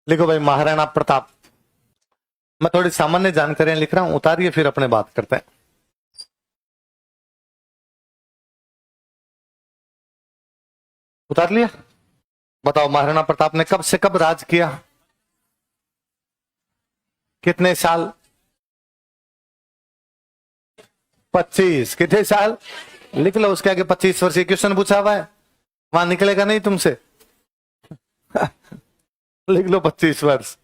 लिखो भाई महाराणा प्रताप। मैं थोड़ी सामान्य जानकारियां लिख रहा हूं, उतारिए फिर अपने बात करते हैं। उतार लिया? बताओ महाराणा प्रताप ने कब से कब राज किया, कितने साल? 25। कितने साल? लिख लो, उसके आगे 25 वर्ष क्वेश्चन पूछा हुआ है, वहां निकलेगा नहीं तुमसे। लिख लो 25 वर्ष।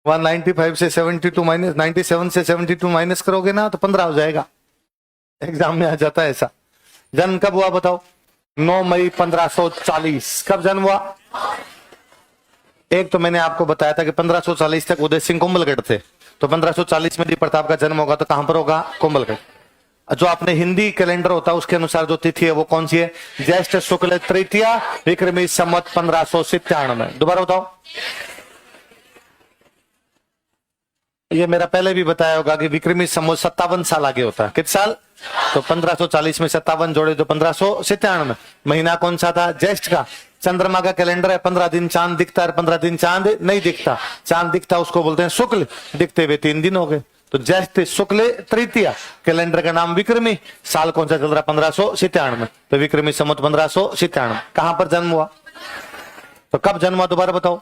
195 से 72 माइनस 97 से 72 माइनस करोगे ना तो 15 हो जाएगा। एग्जाम में आ जाता है ऐसा। जन्म कब हुआ बताओ? 9 मई 1540। कब जन्म हुआ? एक तो मैंने आपको बताया था कि 1540 तक उदय सिंह कुंभलगढ़ थे, तो 1540 में यदि प्रताप का जन्म होगा तो कहां पर होगा? कुंभलगढ़। जो आपने हिंदी कैलेंडर होता है उसके अनुसार जो तिथि है वो कौन सी है? ज्येष्ठ शुक्ल तृतीया विक्रमी संवत 1597। दोबारा बताओ। ये मेरा पहले भी बताया होगा कि विक्रमी संवत 57 साल आगे होता है। कितने साल? तो 1540 में 57 जोड़े तो 1597। महीना कौन सा था? ज्येष्ठ का। चंद्रमा का कैलेंडर है, 15 दिन चांद दिखता है, 15 दिन चांद नहीं दिखता। चांद दिखता उसको बोलते हैं शुक्ल, दिखते हुए 3 दिन हो गए, तो ज्येष्ठ शुक्ल तृतीया। कैलेंडर का नाम विक्रमी। साल कौन सा चल रहा? 1597। तो विक्रमी संवत 1597। कहां पर जन्म हुआ? तो कब जन्म हुआ दोबारा बताओ?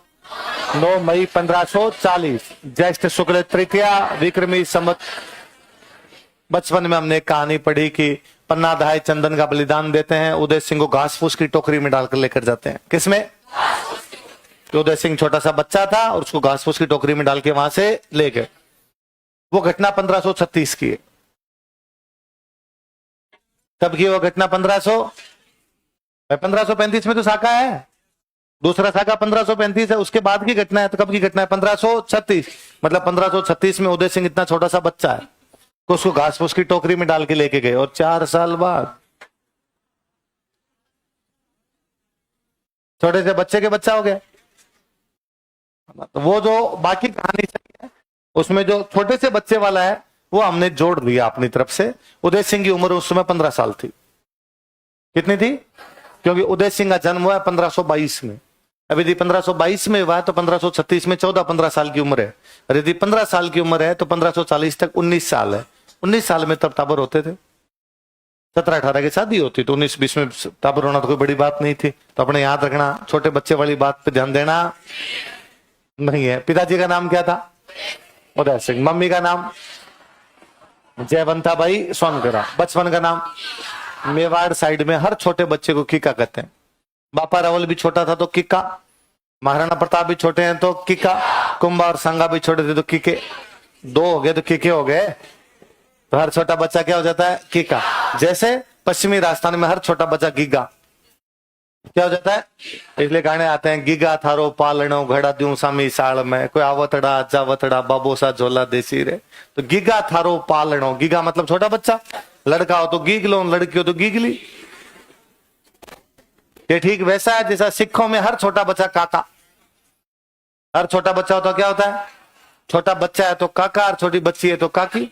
9 मई 1540। ज्येष्ठ शुक्ल तृतीया विक्रमी संवत। बचपन में हमने एक कहानी पढ़ी कि पन्ना दहाई चंदन का बलिदान देते हैं, उदय सिंह को घास फूस की टोकरी में डालकर लेकर जाते हैं। किसमें? तो उदय सिंह छोटा सा बच्चा था और उसको घास फूस की टोकरी में डाल के वहां से ले गए। वो घटना 1536 की है। कब की वो घटना? 1535 में तो साका है, दूसरा साका 1535 है, उसके बाद की घटना है। तो कब की घटना है? 1536। मतलब 1536 में उदय सिंह इतना छोटा सा बच्चा है, उसको घास फूस की टोकरी में डाल के लेके गए, और 4 साल बाद छोटे से बच्चे के बच्चा हो गया। तो वो जो बाकी कहानी है उसमें जो छोटे से बच्चे वाला है वो हमने जोड़ दिया अपनी तरफ से। उदय सिंह की उम्र उस समय 15 साल थी। कितनी थी? क्योंकि उदय सिंह का जन्म हुआ है 1522 में। अब यदि 1522 में हुआ तो 1536 में 14-15 साल की उम्र है, और यदि 15 साल की उम्र है तो 1540 तक 19 साल है। 19 साल में तब ताबर होते थे। 17-18 की शादी होती तो 19-20 में ताबर होना तो कोई बड़ी बात नहीं थी। तो अपने याद रखना, छोटे बच्चे वाली बात पे ध्यान देना नहीं है। पिताजी का नाम क्या था? उदय सिंह। मम्मी का नाम? जयवंता बाई सोनकरा। बचपन का नाम? मेवाड़ साइड में हर छोटे बच्चे को किका कहते हैं। बापा रावल भी छोटा था तो किका, महाराणा प्रताप भी छोटे हैं तो किका, कुंभा और संगा भी छोटे थे तो किके। 2 हो गए तो किके हो गए। तो हर छोटा बच्चा क्या हो जाता है? किका। जैसे पश्चिमी राजस्थान में हर छोटा बच्चा गीगा क्या हो जाता है? इसलिए गाने आते हैं, गीगा थारो पालनो घड़ा द्यू सामी साल में, कोई आवतड़ा जावतड़ा बाबोसा झोला देसी रे। तो गीगा थारो पालनो, गीगा मतलब छोटा बच्चा। लड़का हो तो गीग लो, लड़की हो तो गीगली। ये ठीक वैसा है जैसा सिखों में हर छोटा बच्चा काका। हर छोटा बच्चा हो तो क्या होता है? छोटा बच्चा है तो काका, और छोटी बच्ची है तो काकी।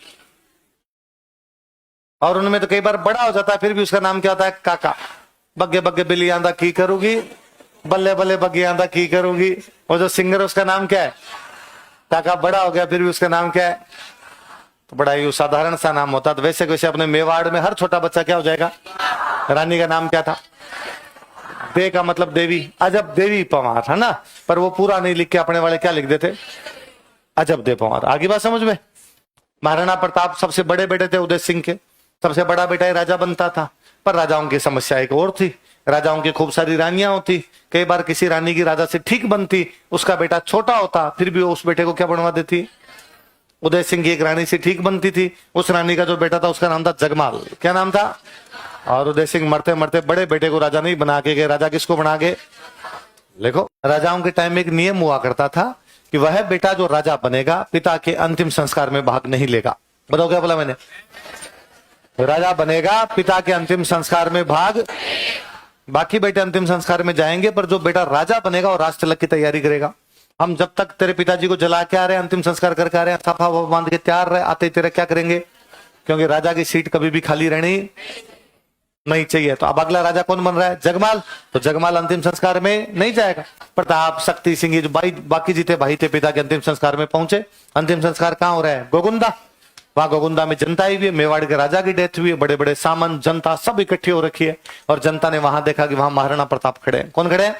और उनमें तो कई बार बड़ा हो जाता है फिर भी उसका नाम क्या होता है? काका। बग्गे बग्गे बिल्ली आंदा की करूंगी, बल्ले बल्ले बग्गे आंदा की करूंगी। वो जो सिंगर उसका नाम क्या है? काका। बड़ा हो गया फिर भी उसका नाम क्या है? तो बड़ा ही साधारण सा नाम होता। तो वैसे वैसे अपने मेवाड़ में हर छोटा बच्चा क्या हो जाएगा? रानी का नाम क्या था? दे का मतलब देवी। अजब देवी पवार है ना, पर वो पूरा नहीं लिख के अपने वाले क्या लिख देते? अजब दे पवार। आगे बात समझ में? महाराणा प्रताप सबसे बड़े बेटे थे उदय सिंह के। सबसे बड़ा बेटा ही राजा बनता था, पर राजाओं की समस्या एक और थी। राजाओं की खूब सारी रानियां होती, कई बार किसी रानी की राजा से ठीक बनती, उसका बेटा छोटा होता, फिर भी वो उस बेटे को क्या बनवा देती? उदय सिंह की एक रानी से ठीक बनती थी, उस रानी का जो बेटा था उसका नाम था जगमाल। क्या नाम था? और उदय सिंह मरते मरते बड़े बेटे को राजा नहीं बना के गए। राजा किसको बना गए? देखो, राजाओं के टाइम में एक नियम हुआ करता था कि वह बेटा जो राजा बनेगा पिता के अंतिम संस्कार में भाग नहीं लेगा। बताओ क्या बोला मैंने? राजा बनेगा, पिता के अंतिम संस्कार में भाग, बाकी बेटे अंतिम संस्कार में जाएंगे, पर जो बेटा राजा बनेगा वो राज तिलक की तैयारी करेगा। हम जब तक तेरे पिताजी को जला के आ रहे हैं, अंतिम संस्कार करके आ रहे हैं, साफा बांध के तैयार रहे, आते तेरे क्या करेंगे? क्योंकि राजा की सीट कभी भी खाली रहनी नहीं चाहिए। तो अब अगला राजा कौन बन रहा है? जगमाल। तो जगमाल अंतिम संस्कार में नहीं जाएगा। प्रताप, शक्ति सिंह, ये जो बाकी जीते भाई थे पिता के अंतिम संस्कार में पहुंचे। अंतिम संस्कार कहाँ हो रहा है? गोगुंदा। वहां गोगुंदा में जनता आई हुई है, मेवाड़ के राजा की डेथ हुई है, बड़े बड़े सामंत जनता सब इकट्ठी हो रखी है। और जनता ने वहां देखा कि वहां महाराणा प्रताप खड़े हैं। कौन खड़े हैं?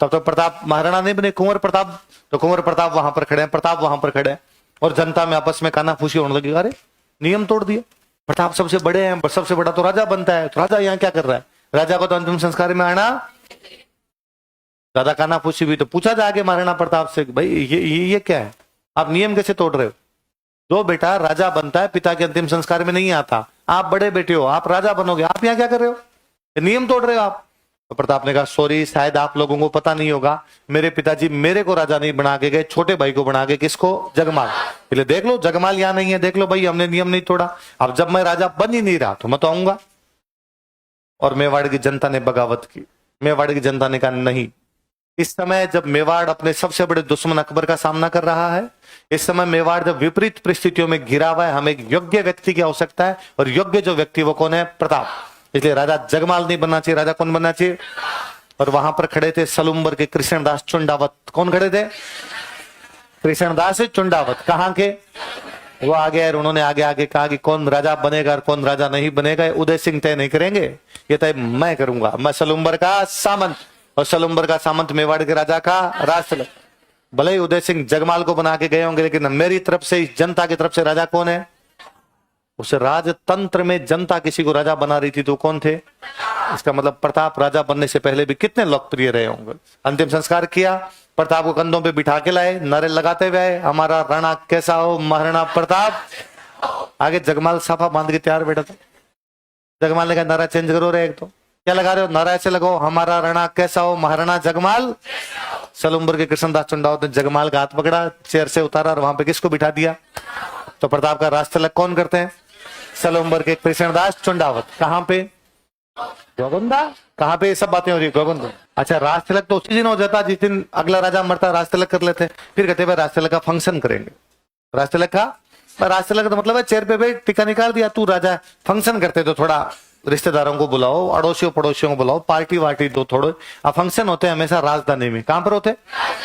तब तो प्रताप महाराणा नहीं बने, कुंवर प्रताप। तो कुंवर प्रताप वहां पर खड़े हैं, प्रताप वहां पर खड़े हैं। और जनता में आपस में कानाफूसी होने लगी। अरे नियम तोड़ दिया, प्रताप सबसे बड़े हैं, सबसे बड़ा तो राजा बनता है, तो राजा यहाँ क्या कर रहा है? राजा को तो अंतिम संस्कार में आना। ज्यादा कानाफूसी हुई तो पूछा जाके महाराणा प्रताप से, भाई ये क्या है, आप नियम कैसे तोड़ रहे हो? जो बेटा राजा बनता है पिता के अंतिम संस्कार में नहीं आता, आप बड़े बेटे हो, आप राजा बनोगे, आप यहाँ क्या कर रहे हो? नियम तोड़ रहे हो आप। तो प्रताप ने कहा, सॉरी, शायद आप लोगों को पता नहीं होगा, मेरे पिताजी मेरे को राजा नहीं बना के गए, छोटे भाई को बना के। किसको? जगमाल। इसलिए देख लो, जगमाल यहाँ नहीं है, देख लो भाई, हमने नियम नहीं तोड़ा। अब जब मैं राजा बन ही नहीं रहा तो मैं तो आऊंगा। और मेवाड़ की जनता ने बगावत की। मेवाड़ की जनता ने कहा नहीं। इस समय जब मेवाड़ अपने सबसे बड़े दुश्मन अकबर का सामना कर रहा है, इस समय मेवाड़ जब विपरीत परिस्थितियों में घिरा हुआ है, हमें एक योग्य व्यक्ति की आवश्यकता है। और योग्य जो व्यक्ति वो कौन है? प्रताप। इसलिए राजा जगमाल नहीं बनना चाहिए, राजा कौन बनना चाहिए? और वहां पर खड़े थे सलुम्बर के कृष्णदास चुंडावत। कौन खड़े थे? कृष्णदास चुंडावत। कहां के? वो आगे और उन्होंने आगे आगे कहा कि कौन राजा बनेगा और कौन राजा नहीं बनेगा, उदय सिंह तय नहीं करेंगे, ये तय मैं करूंगा। मैं सलुम्बर का सामंत, और सलुम्बर का सामंत मेवाड़ के राजा का राष्ट्र। भले ही उदय सिंह जगमाल को बना के गए होंगे, लेकिन मेरी तरफ से, जनता की तरफ से राजा कौन है? उस राजतंत्र में जनता किसी को राजा बना रही थी तो कौन थे? इसका मतलब प्रताप राजा बनने से पहले भी कितने लोकप्रिय रहे होंगे। अंतिम संस्कार किया, प्रताप को कंधों पे बिठा के लाए, नारे लगाते हुए, हमारा राणा कैसा हो महाराणा प्रताप। आगे जगमाल साफा बांध के तैयार बैठा था। जगमाल ने कहा, नारा चेंज करो रे, एक तो क्या लगा रहे हो? नारा ऐसे लगाओ, हमारा राणा कैसा हो महाराणा जगमाल। सलुम्बर के कृष्णदास चुंडावत ने जगमाल का हाथ पकड़ा, चेयर से उतारा और वहां पे किसको बिठा दिया? तो प्रताप का राष्ट्र तिलक कौन करते हैं? सलुम्बर के कृष्णदास चुंडावत। कहां पे? गोगुंदा। कहां पे ये सब बातें हो रही? गोगुंदा। अच्छा, राष्ट्र तिलक तो उसी दिन हो जाता जिस दिन अगला राजा मरता, राष्ट्र तिलक कर लेते। फिर कहते हैं राष्ट्र तिलक का फंक्शन करेंगे। राष्ट्र तिलक का, राष्ट्र तिलक का मतलब है चेयर पे बैठ टीका निकाल दिया, तू राजा। फंक्शन करते तो थोड़ा रिश्तेदारों को बुलाओ, अड़ोसियों पड़ोसियों को बुलाओ, पार्टी वार्टी दो थोड़े। अब फंक्शन होते हैं हमेशा राजधानी में। कहां पर होते?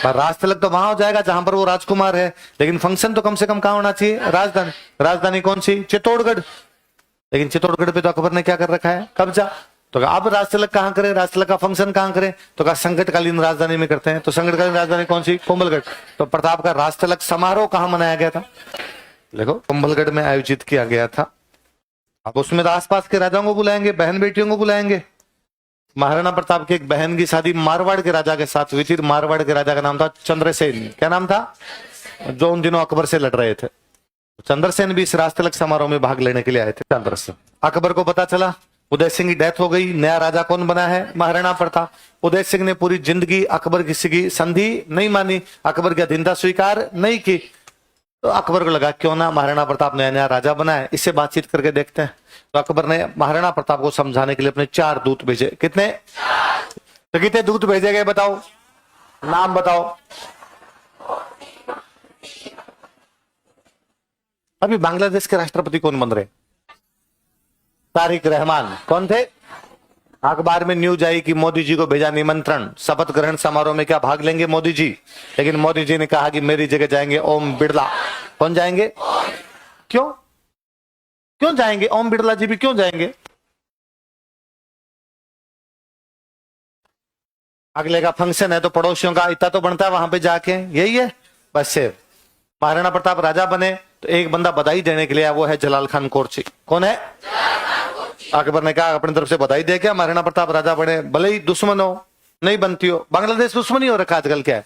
राष्ट्र तिलक तो वहां हो जाएगा जहां पर वो राजकुमार है, लेकिन फंक्शन तो कम से कम कहां होना चाहिए? राजधानी। राजधानी कौन सी? चित्तौड़गढ़। लेकिन चित्तौड़गढ़ पे तो अकबर ने क्या कर रखा है? कब्जा। तो अब राष्ट्र तिलक कहां करें? राष्ट्र तिलक का फंक्शन कहां करें? तो कहा संकटकालीन राजधानी में करते हैं। तो संकटकालीन राजधानी कौन सी? कुंभलगढ़। तो प्रताप का राष्ट्र तिलक समारोह कहां मनाया गया था? देखो, कुंभलगढ़ में आयोजित किया गया था। अब उसमें तो आसपास के राजाओं को बुलाएंगे, बहन बेटियों को बुलाएंगे। महाराणा प्रताप की एक बहन की शादी मारवाड़ के राजा के साथ हुई थी। मारवाड़ के राजा का नाम था चंद्रसेन। क्या नाम था? जो उन दिनों अकबर से लड़ रहे थे। चंद्रसेन भी इस राष्ट्र तिलक समारोह में भाग लेने के लिए आए थे। चंद्रसेन, अकबर को पता चला उदय सिंह की डेथ हो गई, नया राजा कौन बना है? महाराणा प्रताप। उदय सिंह ने पूरी जिंदगी अकबर की संधि नहीं मानी, अकबर की अधीनता स्वीकार नहीं की। तो अकबर को लगा क्यों ना महाराणा प्रताप नया नया राजा बना है, इससे बातचीत करके देखते हैं। तो अकबर ने महाराणा प्रताप को समझाने के लिए अपने 4 दूत भेजे। कितने? तो कितने दूत भेजे गए बताओ, नाम बताओ। अभी बांग्लादेश के राष्ट्रपति कौन बन रहे? तारिक रहमान। कौन थे? अखबार में न्यूज आई कि मोदी जी को भेजा निमंत्रण, शपथ ग्रहण समारोह में क्या भाग लेंगे मोदी जी। लेकिन मोदी जी ने कहा कि मेरी जगह जाएंगे ओम बिड़ला। कौन जाएंगे? क्यों? क्यों जाएंगे? ओम बिड़ला जी भी क्यों जाएंगे? अगले का फंक्शन है तो पड़ोसियों का इतना तो बनता है वहां पे जाके, यही है बस। से महाराणा प्रताप राजा बने तो एक बंदा बधाई देने के लिए, वो है जलाल खान कोरची। कौन है? अकबर ने कहा अपनी तरफ से बधाई दे क्या महाराणा प्रताप राजा बने, भले ही दुश्मन हो, नहीं बनती हो। बांग्लादेश दुश्मनी हो रखा आजकल, क्या है?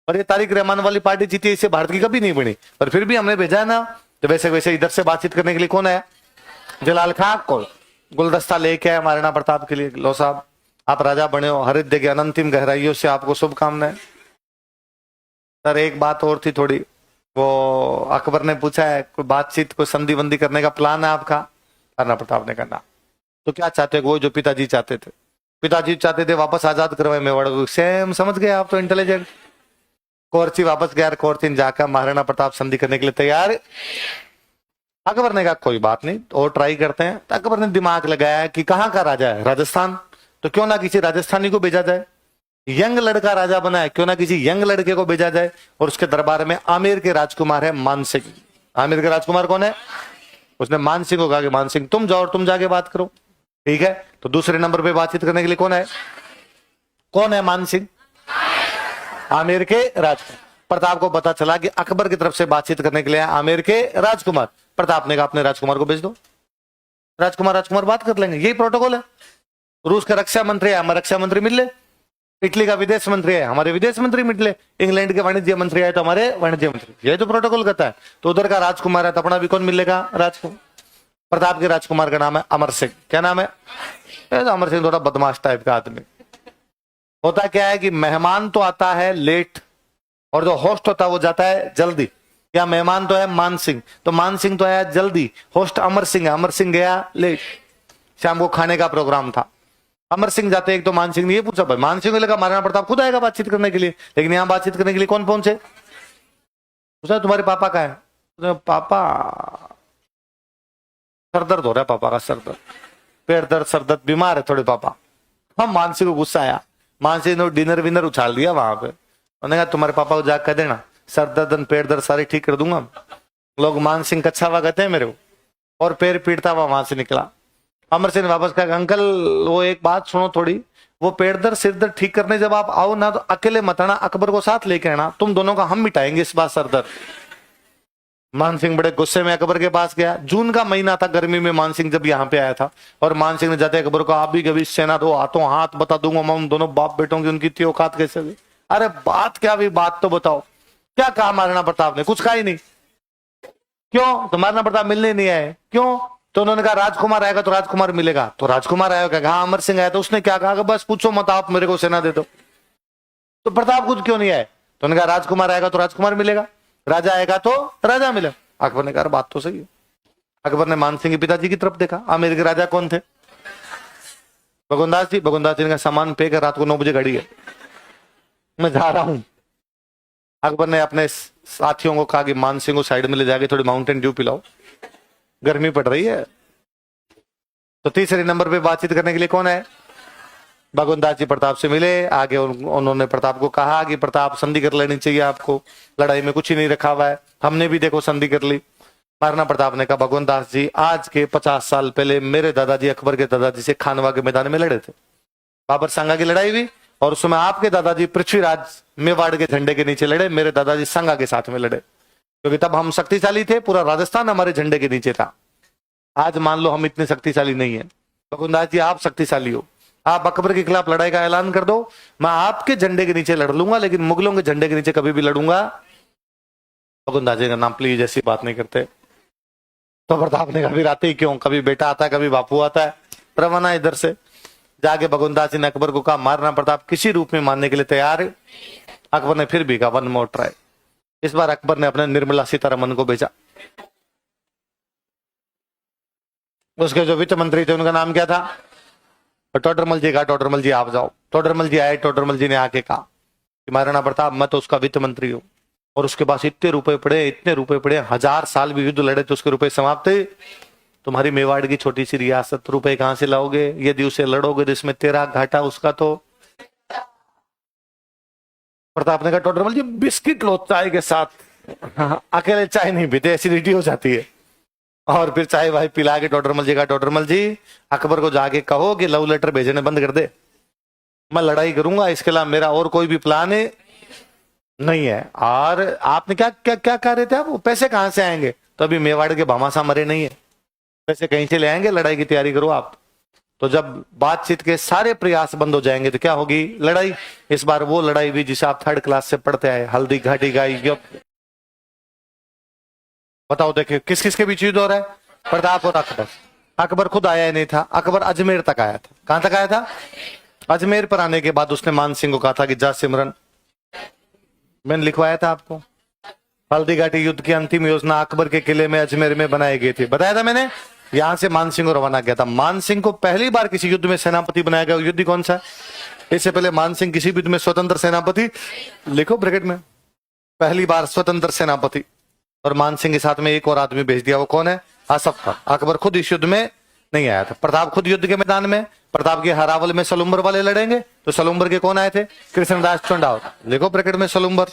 और ये तारिक रहमान वाली पार्टी जीती, इससे भारत की कभी नहीं बनी, पर फिर भी हमने भेजा है ना। तो वैसे वैसे इधर से बातचीत करने के लिए कौन है? जलाल खान को गुलदस्ता लेके आए महाराणा प्रताप के लिए। लो साहब, आप राजा बने हो, हृदय की अनंतिम गहराइयों से आपको शुभकामनाएं। सर एक बात और थी थोड़ी, वो अकबर ने पूछा है कोई बातचीत, कोई संधि बंदी करने का प्लान है आपका? महाराणा प्रताप ने कहा तो क्या चाहते? वो जो पिताजी चाहते थे, पिताजी चाहते थे वापस आजाद करवाए मेवाड़ को। सेम समझ गए आप तो, इंटेलिजेंट। कोरची वापस गया, कोरची जाकर महाराणा प्रताप संधि करने के लिए तैयार। अकबर ने कहा कोई बात नहीं, और ट्राई करते हैं। तो अकबर ने दिमाग लगाया कि कहाँ का राजा है, राजस्थान, तो क्यों ना किसी राजस्थानी को भेजा जाए। यंग लड़का राजा बना है, क्यों ना किसी यंग लड़के को भेजा जाए। और उसके दरबार में आमेर के राजकुमार है मानसिंह। आमेर के राजकुमार कौन है? उसने मानसिंह को कहा कि मानसिंह तुम जाओ और तुम जाके बात करो। ठीक है, तो दूसरे नंबर पे बातचीत करने के लिए कौन है? कौन है मानसिंह? आमेर के राजकुमार। प्रताप को पता चला कि अकबर की तरफ से बातचीत करने के लिए आमेर के राजकुमार। प्रताप ने कहा अपने राजकुमार को भेज दो, राजकुमार बात कर लेंगे, यही प्रोटोकॉल है। रूस का रक्षा मंत्री है, हमारा रक्षा मंत्री मिल ले। इटली का विदेश मंत्री है, हमारे विदेश मंत्री मिल ले। इंग्लैंड के वाणिज्य मंत्री है तो हमारे वाणिज्य मंत्री, यही तो प्रोटोकॉल कहता है। तो उधर का राजकुमार है तो अपना भी कौन मिलेगा? राजकुमार। प्रताप के राजकुमार का नाम है अमर सिंह। क्या नाम है? अमर सिंह थोड़ा बदमाश टाइप का आदमी। होता क्या है कि मेहमान तो आता है लेट और जो होस्ट होता है वो जाता है जल्दी। या मेहमान तो है मान सिंह, तो मान सिंह तो आया जल्दी, होस्ट अमर सिंह है, अमर सिंह गया लेट। शाम को खाने का प्रोग्राम था, अमर सिंह जाते एक तो मान सिंह ने ये पूछा, भाई मान सिंह को लगा महाराणा प्रताप खुद आएगा बातचीत करने के लिए, लेकिन यहाँ बातचीत करने के लिए कौन पहुंचे? पूछा तुम्हारे पापा का है? पापा सर दर्द हो रहा है, पापा का सर दर्द, पेट दर्द, सर दर्द, बीमार है थोड़े पापा। हम मान सिंह को गुस्सा आया, मान सिंह ने डिनर विनर उछाल दिया वहां पे। उन्होंने कहा तुम्हारे पापा को जाकर कह देना सर दर्द पेट दर्द सारे ठीक कर दूंगा। लोग मान सिंह कच्छा हुआ कहते हैं मेरे को, और पैर पीटता हुआ वहां से निकला। अमर सिंह ने वापस कहा अंकल वो एक बात सुनो थोड़ी, वो पेट दर्द सिर दर्द ठीक करने जब आप आओ ना तो अकेले मत आना, अकबर को साथ लेके आना, तुम दोनों का हम मिटाएंगे इस बार सर दर्द। मान सिंह बड़े गुस्से में अकबर के पास गया। जून का महीना था, गर्मी में मान सिंह जब यहाँ पे आया था, और मान सिंह ने जाते अकबर को आप भी कभी सेना दो, हाथों हाथ बता दूंगा मैं उन दोनों बाप बेटों की, उनकी इतनी औकात कैसे हुई। अरे बात क्या भी, बात तो बताओ। क्या कहा महाराणा प्रताप ने? कुछ कहा ही नहीं। क्यों? तो महाराणा प्रताप मिलने नहीं आए, क्यों? तो उन्होंने कहा राजकुमार आएगा तो राजकुमार मिलेगा। तो राजकुमार आएगा, कहा अमर सिंह आया, तो उसने क्या कहा? बस पूछो मत, आप मेरे को सेना दे दो। तो प्रताप खुद क्यों नहीं आए? तो उन्होंने कहा राजकुमार आएगा तो राजकुमार मिलेगा, राजा आएगा तो राजा मिलेगा। अकबर ने कहा बात तो सही है। अकबर ने मान सिंह के पिताजी की तरफ देखा। आमेर के राजा कौन थे? भगुनदास जी। भगुनदास जी ने सामान पे कर रात को 9 बजे गाड़ी है, मैं जा रहा हूं। अकबर ने अपने साथियों को कहा कि मान सिंह को साइड में ले जाके थोड़ी माउंटेन ड्यू पिलाओ, गर्मी पड़ रही है। तो तीसरे नंबर पे बातचीत करने के लिए कौन है? भगुनदास जी प्रताप से मिले। आगे उन्होंने प्रताप को कहा कि प्रताप संधि कर लेनी चाहिए आपको, लड़ाई में कुछ ही नहीं रखा हुआ है, हमने भी देखो संधि कर ली। महाराणा प्रताप ने कहा भगुनदास जी आज के 50 साल पहले मेरे दादाजी अकबर के दादाजी से खानवा के मैदान में लड़े थे, बाबर सांगा की लड़ाई हुई, और उसमें आपके दादाजी पृथ्वीराज मेवाड़ के झंडे के नीचे लड़े, मेरे दादाजी सांगा के साथ में लड़े, क्योंकि तब हम शक्तिशाली थे, पूरा राजस्थान हमारे झंडे के नीचे था। आज मान लो हम इतने शक्तिशाली नहीं है। भगुनदास जी आप शक्तिशाली हो, आप अकबर के खिलाफ लड़ाई का ऐलान कर दो, मैं आपके झंडे के नीचे लड़ लूंगा, लेकिन मुगलों के झंडे के नीचे कभी भी लड़ूंगा। भगुनदास जी का नाम प्लीज ऐसी बात नहीं करते। तो प्रताप ने कभी आते ही क्यों, कभी बेटा आता है कभी बापू आता है, रवाना इधर से। जाके भगुनदास जी ने अकबर को कहा महाराणा प्रताप किसी रूप में मानने के लिए तैयार है। अकबर ने फिर भी कहा वन मोर ट्राई। इस बार अकबर ने अपने निर्मला सीतारमन को भेजा। उसके जो वित्त मंत्री थे उनका नाम क्या था? टोडरमल जी। कहा टोडरमल जी आप जाओ। टोडरमल जी आए। टोडरमल जी ने आके कहा कि महाराणा प्रताप मैं तो उसका वित्त मंत्री हूँ, और उसके पास इतने रुपए पड़े, इतने रुपए पड़े, 1000 साल भी युद्ध लड़े तो उसके रुपए समाप्त है। तुम्हारी मेवाड़ की छोटी सी रियासत रुपए कहां से लाओगे? यदि उसे लड़ोगे तो इसमें तेरा घाटा, उसका तो। प्रताप ने कहा टोडरमल जी बिस्किट लो चाय के साथ। अकेले चाय नहीं पीते, एसिडिटी हो जाती है। और फिर चाय भाई पिला के टोडरमल जी का टोडरमल जी अकबर को जाके कहो कि लव लेटर भेजने बंद कर दे, मैं लड़ाई करूंगा, इसके अलावा मेरा और कोई भी प्लान है नहीं है। और आपने क्या क्या क्या कह रहे थे आप? वो पैसे कहां से आएंगे? तो अभी मेवाड़ के भामाशाह मरे नहीं है, पैसे कहीं से ले आएंगे, लड़ाई की तैयारी करो आप। तो जब बातचीत के सारे प्रयास बंद हो जाएंगे तो क्या होगी? लड़ाई। इस बार वो लड़ाई भी जिसे आप 3rd क्लास से पढ़ते आए, हल्दी घाटी गाई। बताओ देखिए किस किस के बीच युद्ध हो रहा है? प्रताप और अकबर। अकबर खुद आया ही नहीं था, अकबर अजमेर तक आया था। कहां तक आया था? अजमेर पर आने के बाद उसने मान सिंह को कहा था कि जा सिमरन, मैंने लिखवाया था आपको, हल्दी घाटी युद्ध की अंतिम योजना अकबर के किले में अजमेर में बनाई गई थी, बताया था मैंने। यहां से मान सिंह को रवाना किया था। मान सिंह को पहली बार किसी युद्ध में सेनापति बनाया गया, युद्ध कौन सा? इससे पहले मान सिंह किसी भी युद्ध में स्वतंत्र सेनापति, लिखो ब्रैकेट में, पहली बार स्वतंत्र सेनापति। और मान सिंह के साथ में एक और आदमी भेज दिया, वो कौन है? आसफ खान। अकबर खुद इस युद्ध में नहीं आया था। प्रताप खुद युद्ध के मैदान में, प्रताप के हरावल में सलुम्बर वाले लड़ेंगे, तो सलुम्बर के कौन आए थे? कृष्णदास चंडावत। लिखो ब्रैकेट में सलुम्बर,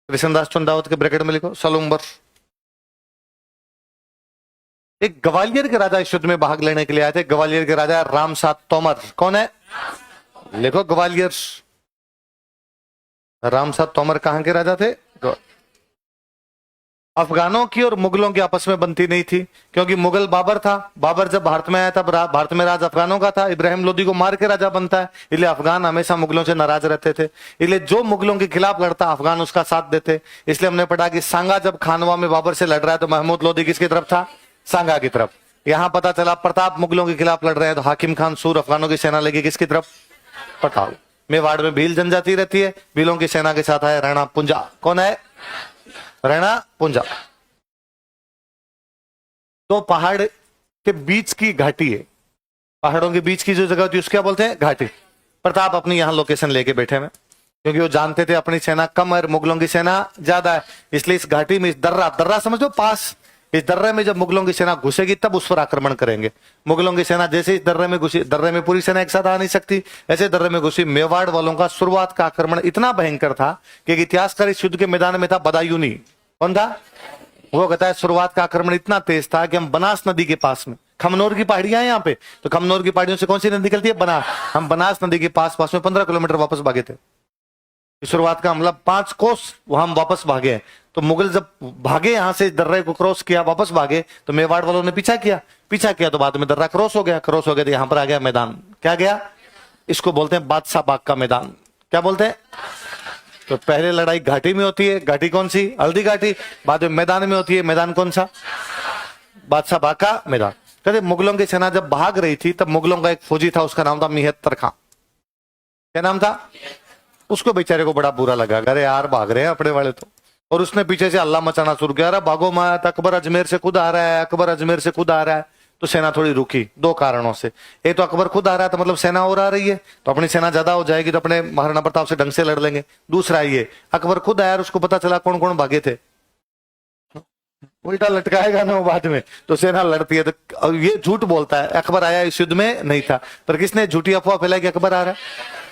कृष्णदास चंडावत के ब्रैकेट में लिखो सलुम्बर। एक ग्वालियर के राजा इस युद्ध में भाग लेने के लिए आए थे, ग्वालियर के राजा रामसात तोमर। कौन है? लिखो ग्वालियर। रामसात तोमर कहां के राजा थे? अफगानों की और मुगलों की आपस में बनती नहीं थी, क्योंकि मुगल बाबर था। बाबर जब भारत में आया था, भारत में राज अफगानों का था। इब्राहिम लोदी को मार के राजा बनता है, इसलिए अफगान हमेशा मुगलों से नाराज रहते थे। इसलिए जो मुगलों के खिलाफ लड़ता अफगान उसका साथ देते। इसलिए हमने पढ़ा कि सांगा जब खानवा में बाबर से लड़ रहा है तो महमूद लोदी किसकी तरफ था? सांगा की तरफ। यहां पता चला प्रताप मुगलों के खिलाफ लड़ रहे हैं तो हाकिम खान सूर अफगानों की सेना लगी किसकी तरफ? प्रताप। मेवाड़ में भील जनजाति रहती है, भीलों की सेना के साथ है राणा पुंजा। कौन है? राणा पुंजा। तो पहाड़ के बीच की घाटी है, पहाड़ों के बीच की जो जगह होती है उसको क्या बोलते हैं? घाटी। प्रताप अपनी यहां लोकेशन लेके बैठे हुए, क्योंकि वो जानते थे अपनी सेना कम है, मुगलों की सेना ज्यादा है। इसलिए इस घाटी में, इस दर्रा समझो पास, इस दर्रे में जब मुगलों की सेना घुसेगी तब उस पर आक्रमण करेंगे। मुगलों की सेना जैसे इस दर्रे में घुसी, दर्रे में पूरी सेना एक साथ आ नहीं सकती, ऐसे दर्रे में घुसी। मेवाड़ वालों का शुरुआत का आक्रमण इतना भयंकर था कि इतिहासकार इस युद्ध के मैदान में था बदायूनी। कौन था? वो कहता है शुरुआत का आक्रमण इतना तेज था कि हम बनास नदी के पास में, खमनोर की पहाड़ियां हैं यहाँ पे, तो खमनोर की पहाड़ियों से कौन सी नदी निकलती है? बनास। हम बनास नदी के पास में 15 किलोमीटर वापस भागे थे। शुरुआत का हमला 5 कोस हम वापस भागे हैं। तो मुगल जब भागे यहां से, दर्रे को क्रॉस किया, वापस भागे, तो मेवाड़ वालों ने पीछा किया तो बाद में दर्रा क्रॉस हो गया तो यहां पर आ गया मैदान। क्या गया? इसको बोलते हैं बादशाह बाग का मैदान। क्या बोलते हैं? तो पहले लड़ाई घाटी में होती है, घाटी कौन सी? हल्दी घाटी। बाद में मैदान में होती है, मैदान कौन सा? बादशाह बाग का मैदान। कहते मुगलों की सेना जब भाग रही थी तब मुगलों का एक फौजी था, उसका नाम था मिहत्तर खां। क्या नाम था? उसको बेचारे को बड़ा बुरा लगा, अरे यार भाग रहे हैं अपने वाले तो, और उसने पीछे से हल्ला मचाना शुरू किया, अरे भागो मत, अकबर अजमेर से खुद आ रहा है, अकबर अजमेर से खुद आ रहा है। तो सेना थोड़ी रुकी 2 कारणों से। एक तो अकबर खुद आ रहा है तो मतलब सेना और आ रही है, तो अपनी सेना ज्यादा हो जाएगी तो अपने महाराणा प्रताप से ढंग से लड़ लेंगे। दूसरा ये अकबर खुद आया और उसको पता चला कौन कौन भागे थे, उल्टा लटकाएगा ना वो बाद में, तो सेना लड़ती है। तो ये झूठ बोलता है अकबर आया इस युद्ध में नहीं था, पर किसने झूठी अफवाह फैलाई कि अकबर आ रहा है।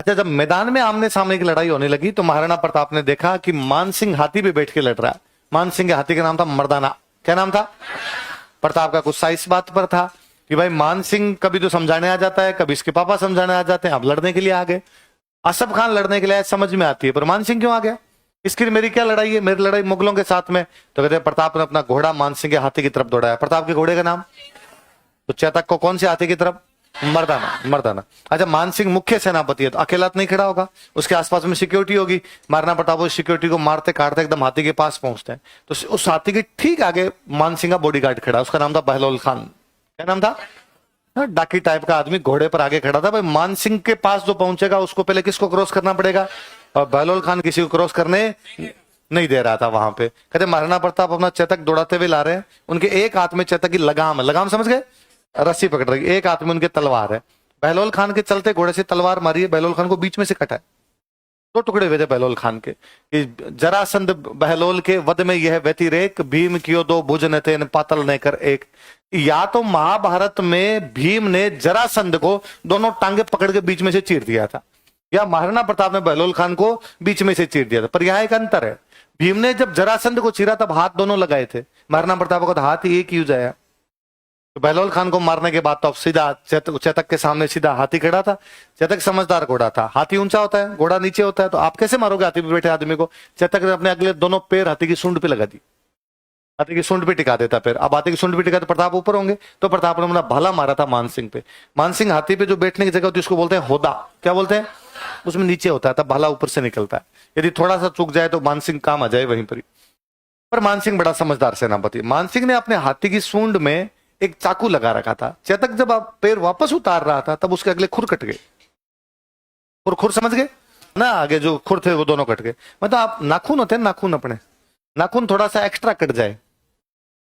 अच्छा, जब मैदान में आमने सामने की लड़ाई होने लगी तो महाराणा प्रताप ने देखा कि मानसिंह हाथी पे बैठ के लड़ रहा है। मानसिंह के हाथी का नाम था मर्दाना। क्या नाम था? प्रताप का गुस्सा इस बात पर था कि भाई मानसिंह कभी तो समझाने आ जाता है, कभी इसके पापा समझाने आ जाते हैं, अब लड़ने के लिए आ गए। असफ खान लड़ने के लिए समझ में आती है, पर मानसिंह क्यों आ गया? इसकी मेरी क्या लड़ाई है? मेरी लड़ाई मुगलों के साथ में। तो कहते हैं प्रताप ने अपना घोड़ा मानसिंह के हाथी की तरफ दौड़ाया। प्रताप के घोड़े का नाम? तो चेतक को कौन से हाथी की तरफ? मर्दाना। अच्छा, मानसिंह मुख्य सेनापति है तो अकेला नहीं खड़ा होगा, उसके आसपास में सिक्योरिटी होगी। महाराणा प्रताप उस सिक्योरिटी को मारते काटते एकदम हाथी के पास पहुंचते हैं, तो उस हाथी के ठीक आगे मानसिंह का बॉडीगार्ड खड़ा, उसका नाम था बहलोल खान। क्या नाम था? डाकी टाइप का आदमी घोड़े पर आगे खड़ा था। भाई मानसिंह के पास जो पहुंचेगा उसको पहले किसको क्रॉस करना पड़ेगा, और बहलोल खान किसी को क्रॉस करने नहीं दे रहा था वहां पे। कहते महाराणा प्रताप अपना चेतक दौड़ाते हुए ला रहे हैं, उनके एक हाथ में चेतक की लगाम है, लगाम समझ गए, रस्सी पकड़ रही, एक हाथ में उनके तलवार है। बहलोल खान के चलते घोड़े से तलवार मारी है, बहलोल खान को बीच में से कटा है। 2 टुकड़े हुए थे बहलोल खान के कि जरासंध बहलोल के वध में यह व्यतिरेक, भीम कियो 2 भुज न थे पातल ने कर एक। या तो महाभारत में भीम ने जरासंध को दोनों टांगे पकड़ के बीच में से चीर दिया था, या महाराणा प्रताप ने बहलोल खान को बीच में से चीर दिया था। पर यहाँ एक अंतर है, भीम ने जब जरासंध को चीरा तब हाथ दोनों लगाए थे, महाराणा प्रताप को तो हाथ ही एक यूज आया। तो बहलोल खान को मारने के बाद तो अब सीधा चेतक के सामने सीधा हाथी खड़ा था। चेतक समझदार घोड़ा था, हाथी ऊंचा होता है, घोड़ा नीचे होता है, तो आप कैसे मारोगे हाथी पे बैठे आदमी को? चेतक ने अपने अगले दोनों पैर हाथी की सूंड पे लगा दी, हाथी की सूंड पे टिका देता पैर। अब हाथी की सूंड पे टिका तो प्रताप ऊपर होंगे, तो प्रताप ने अपना भाला मारा था मानसिंह पे। मानसिंह हाथी पे जो बैठने की जगह होती है उसको बोलते हैं होदा। क्या बोलते हैं? उसमें नीचे होता है, तब भाला ऊपर से निकलता है, यदि थोड़ा सा चूक जाए तो मानसिंह काम आ जाए वहीं पर। पर मानसिंह बड़ा समझदार सेनापति। मानसिंह ने अपने हाथी की सूंड में एक चाकू लगा रखा था। चेतक जब आप पैर वापस उतार रहा था तब उसके अगले खुर कट गए। खुर समझ गए ना, आगे जो खुर थे वो दोनों कट गए। मतलब आप नाखून होते हैं, नाखून अपने नाखून थोड़ा सा एक्स्ट्रा कट जाए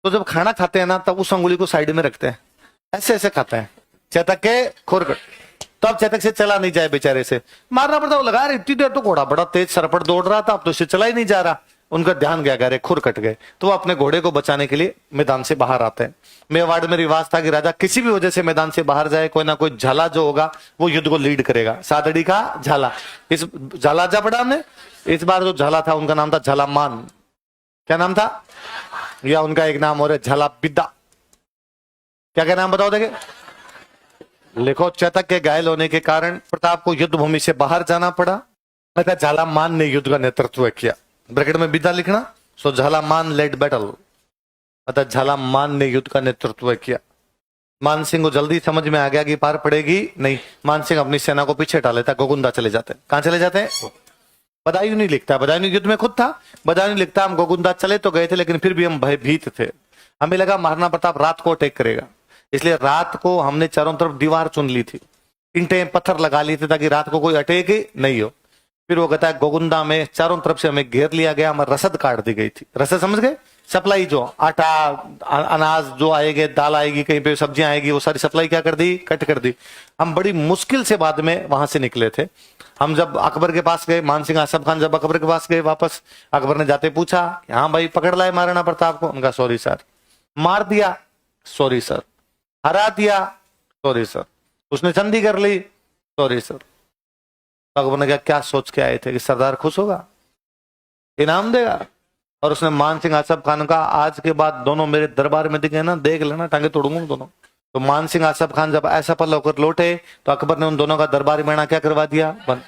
तो जब खाना खाते हैं ना तब उस अंगुली को साइड में रखते हैं, ऐसे ऐसे खाते हैं। चेतक के खुर कट, तब चेतक से चला नहीं जाए बेचारे से, मारना पड़ता। वो लगा रही इतनी देर तो घोड़ा बड़ा तेज सरपट दौड़ रहा था, अब तो इसे चला ही नहीं जा रहा। उनका ध्यान गया, गहरे खुर कट गए, तो वो अपने घोड़े को बचाने के लिए मैदान से बाहर आते हैं। मेवाड़ में रिवाज था कि राजा किसी भी वजह से मैदान से बाहर जाए, कोई ना कोई झाला जो होगा वो युद्ध को लीड करेगा। सादड़ी का झाला, इस झाला जा पड़ा हमने। इस बार जो झाला था उनका नाम था झाला मान। क्या नाम था? या उनका एक नाम और है झाला बिद्दा। क्या क्या नाम बताओ देखे? लिखो। चेतक के घायल होने के कारण प्रताप को युद्ध भूमि से बाहर जाना पड़ा, अतः झालामान ने युद्ध का नेतृत्व किया। ब्रैकेट में बिद्दा लिखना। सो झालामान लेड बैटल, अतः झालामान ने युद्ध का नेतृत्व किया। मान सिंह को जल्दी समझ में आ गया कि पार पड़ेगी नहीं। मान सिंह अपनी सेना को पीछे हटा लेता, गोगुंदा चले जाते। कहां चले जाते हैं? बदायूं नहीं लिखता, बदायूं युद्ध में खुद था। बदायूं लिखता हम गोगुंदा चले तो गए थे, लेकिन फिर भी हम भयभीत थे। हमें लगा महाराणा प्रताप रात को अटैक करेगा, इसलिए रात को हमने चारों तरफ दीवार चुन ली थी, ईंटें पत्थर लगा लिए थे ताकि रात को कोई अटैक ही नहीं हो। फिर वो कहता है गोगुंदा में चारों तरफ से हमें घेर लिया गया, हमारी रसद काट दी गई थी। रसद समझ गए? सप्लाई, जो आटा अनाज जो आएंगे, दाल आएगी, कहीं पे सब्जियां आएगी, वो सारी सप्लाई क्या कर दी? कट कर दी। हम बड़ी मुश्किल से बाद में वहां से निकले थे। हम जब अकबर के पास गए, मानसिंह आसफ खान जब अकबर के पास गए वापस, अकबर ने जाते पूछा, हाँ भाई पकड़ लाए महाराणा प्रताप को? उनका सॉरी सर। मार दिया? Sorry sir. हरा दिया? Sorry sir. उसने संधि कर ली? Sorry sir. अकबर ने क्या सोच के आए थे कि सरदार खुश होगा, इनाम देगा? और उसने मानसिंह आसफ खान का, आज के बाद दोनों मेरे दरबार में दिखे ना, देख लेना टांगे तोड़ूंगा दोनों। तो मानसिंह आसफ खान जब ऐसा पल होकर लौटे तो अकबर ने उन दोनों का दरबारी मेणा क्या करवा दिया? बंद।